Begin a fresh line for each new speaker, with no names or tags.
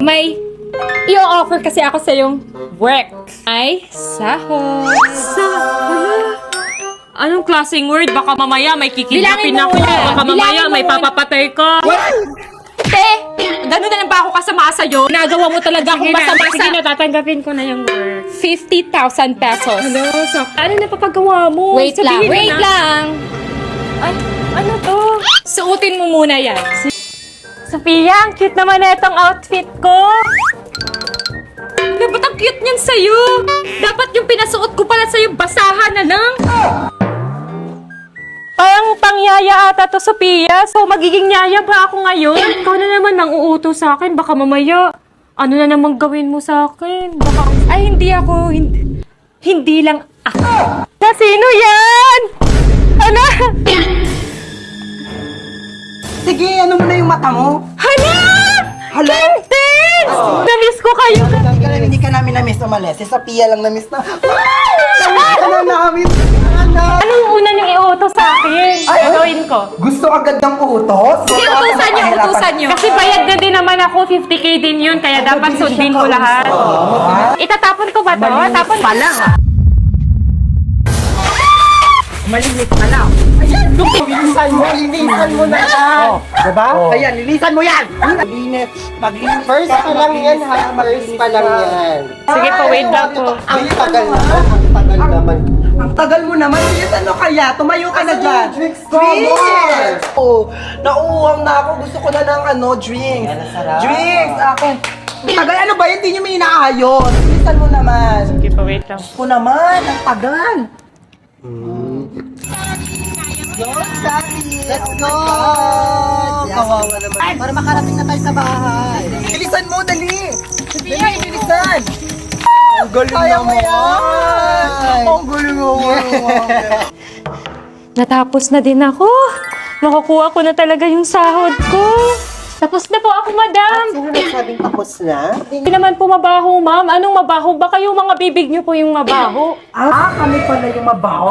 May i-offer kasi ako sa yung work. Ay, sahod.
Anong klaseng word? Baka mamaya may kikidnapin
Bilangin mo
ako.
muna.
Baka mamaya
Bilangin mo
may
muna.
papapatay ko.
Te, gano'n na lang ba ako kasama sa'yo? Nagawa mo talaga akong basa-basa.
Sige na, tatanggapin ko na yung work.
50,000 pesos.
Ano na papagawa mo?
Wait lang,
Sabihin mo
wait
na.
lang.
Ay, ano to?
Suotin mo muna yan.
Sophia, ang cute naman na itong outfit ko.
Ba't ang cute niyan sa'yo? Dapat yung pinasuot ko pala sa'yo, basahan na lang.
Parang pangyaya ata to, Sophia. So, magiging nyaya ba ako ngayon? Ikaw na naman nang uuto sa akin. Baka mamaya, ano na naman gawin mo sa akin? Baka...
Ay, hindi ako, hindi lang ako.
Na sino yan? Ano?
Sige, ano mo na yung mata mo?
Hala!
Hala!
Tens! Na-miss ko kayo.
Hindi ka namin na-miss umalis. Si Sophia lang na-miss na. Na-miss ka na namin.
Anong una niyong iuto sa akin? Gagawin ko.
Gusto agad ng utos?
Sige, utusan niyo.
Kasi bayad na din naman ako, 50k din yun, kaya dapat sundin ko lahat. Itatapon ko ba to? Tapon pa lang.
Malinis pa lang. Ayan! Linisan mo na yan. Diba? Ayan, linisan mo yan! Maglinis. Maglinis. First pa lang yan, ha? First pa lang yan.
Sige po, wait lang po.
Ang tagal naman. Ang tagal naman. Ang tagal mo naman. Yes, ano kaya? Tumayo ka na dyan. Drinks! Oh, nauuwang na ako. Gusto ko na ng drinks. Drinks! Ako. Ang tagal, ano ba yun? Hindi nyo may inaayos. Linisan mo naman.
Sige po, wait lang.
Ako naman, ang tagal. Go, Daddy! Let's go! Kawawa naman. Para makarating na tayo sa bahay. Bilisan mo, dali! Dali, bilisan! Ang galing naman! Ang galing naman!
Natapos na din ako. Makukuha ko na talaga yung sahod ko. Tapos na po ako, madam.
Sino nagsabing tapos na?
Hindi naman po mabaho, ma'am. Anong mabaho? Baka yung mga bibig niyo po yung mabaho.
Kami pala yung mabaho.